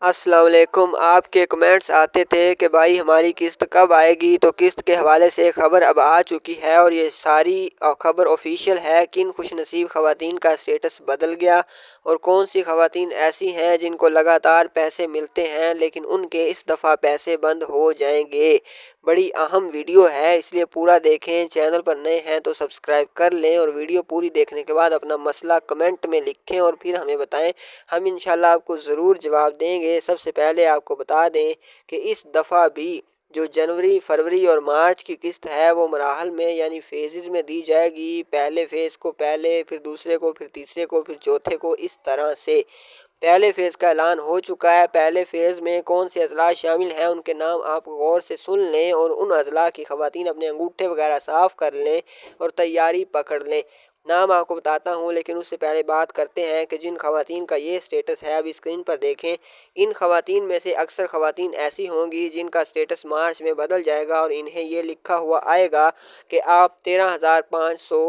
अस्सलाम वालेकुम। आपके कमेंट्स आते थे कि भाई हमारी किस्त कब आएगी, तो किस्त के हवाले से खबर अब आ चुकी है और ये सारी खबर ऑफिशियल है। किन खुशनसीब ख़वातीन का स्टेटस बदल गया और कौन सी ख़वातीन ऐसी हैं जिनको लगातार पैसे मिलते हैं लेकिन उनके इस दफ़ा पैसे बंद हो जाएंगे। बड़ी अहम वीडियो है, इसलिए पूरा देखें। चैनल पर नए हैं तो सब्सक्राइब कर लें और वीडियो पूरी देखने के बाद अपना मसला कमेंट में लिखें और फिर हमें बताएं। हम इंशाल्लाह आपको ज़रूर जवाब देंगे। सबसे पहले आपको बता दें कि इस दफ़ा भी जो जनवरी, फरवरी और मार्च की किस्त है वो मराहल में यानी फेजेज़ में दी जाएगी। पहले फ़ेज़ को पहले, फिर दूसरे को, फिर तीसरे को, फिर चौथे को, इस तरह से। पहले फ़ेज़ का ऐलान हो चुका है। पहले फ़ेज़ में कौन से अजला शामिल हैं उनके नाम आप गौर से सुन लें और उन अजला की ख़वातीन अपने अंगूठे वगैरह साफ़ कर लें और तैयारी पकड़ लें। नाम आपको बताता हूँ, लेकिन उससे पहले बात करते हैं कि जिन ख़वातीन का ये स्टेटस है अभी स्क्रीन पर देखें। इन ख़वातीन में से अक्सर ख़वातीन ऐसी होंगी जिनका स्टेटस मार्च में बदल जाएगा और इन्हें ये लिखा हुआ आएगा कि आप 13,500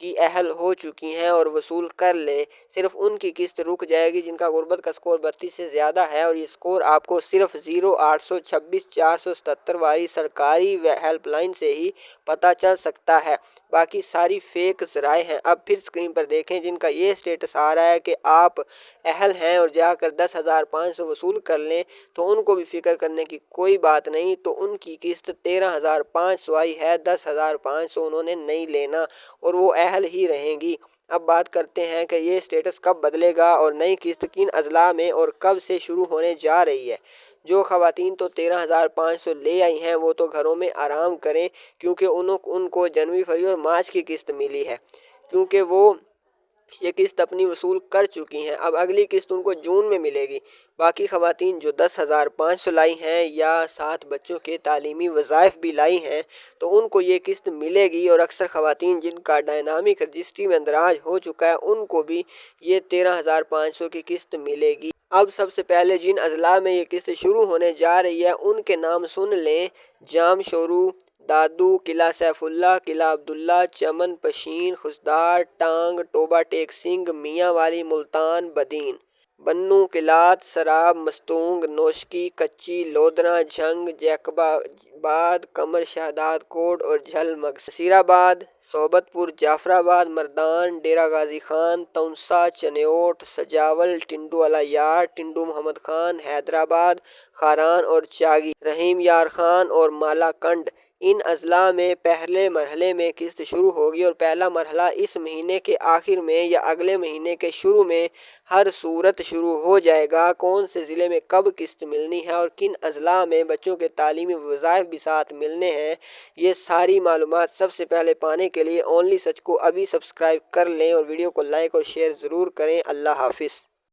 की अहल हो चुकी हैं और वसूल कर लें। सिर्फ उनकी किस्त रुक जाएगी जिनका गुर्बत का स्कोर 32 से ज़्यादा है और ये स्कोर आपको सिर्फ 0826 477 वाली सरकारी हेल्पलाइन से ही पता चल सकता है। बाकी सारी फेक ज़राए हैं। अब फिर स्क्रीन पर देखें जिनका ये स्टेटस आ रहा है कि आप अहल हैं और जाकर 10,500 वसूल कर लें, तो उनको भी फ़िक्र करने की कोई बात नहीं। तो उनकी किस्त 13,500 आई है, 10,500 उन्होंने नहीं लेना और वो अहल ही रहेंगी। अब बात करते हैं कि ये स्टेटस कब बदलेगा और नई किस्त किन अजला में और कब से शुरू होने जा रही है। जो ख़वातीन तो 13,500 ले आई हैं वो तो घरों में आराम करें, क्योंकि उनको जनवरी, फरवरी और मार्च की किस्त मिली है, क्योंकि वो ये किस्त अपनी वसूल कर चुकी हैं। अब अगली किस्त उनको जून में मिलेगी। बाकी ख़वातीन जो 10,500 लाई हैं या 7 बच्चों के तालीमी वज़ाइफ भी लाई हैं, तो उनको ये किस्त मिलेगी। और अक्सर ख़वातीन जिनका डायनामिक रजिस्ट्री में अंदराज हो चुका है उनको भी ये 13,500 की किस्त मिलेगी। अब सबसे पहले जिन अजला में ये किस्त शुरू होने जा रही है उनके नाम सुन लें। जाम शोरू, दादू, किला सैफुल्ला, किला अब्दुल्ला, चमन, पशीन, खुशदार, टांग, टोबा टेक सिंह, मियाँ वाली, मुल्तान, बदीन, बन्नू, किलात, सराब, मस्तूंग, नोशकी, कच्ची, लोधरा, झंग, जैकबाबाद, कमर शहदाद कोट और झलमग, नसीराबाद, सोबतपुर, जाफराबाद, मर्दान, डेरा गाजी खान, तौंसा, चनेओट, सजावल, टिंडू अलायार, टिंडू मोहम्मद खान, हैदराबाद, खारान और चागी, रहीम यार खान और मालाकंड। इन अजला में पहले मरहले में किस्त शुरू होगी और पहला मरहला इस महीने के आखिर में या अगले महीने के शुरू में हर सूरत शुरू हो जाएगा। कौन से ज़िले में कब किस्त मिलनी है और किन अजला में बच्चों के तालीमी वज़ाइफ भी साथ मिलने हैं, ये सारी मालूमात सबसे पहले पाने के लिए ओनली सच को अभी सब्सक्राइब कर लें और वीडियो को लाइक और शेयर ज़रूर करें। अल्लाह हाफिज़।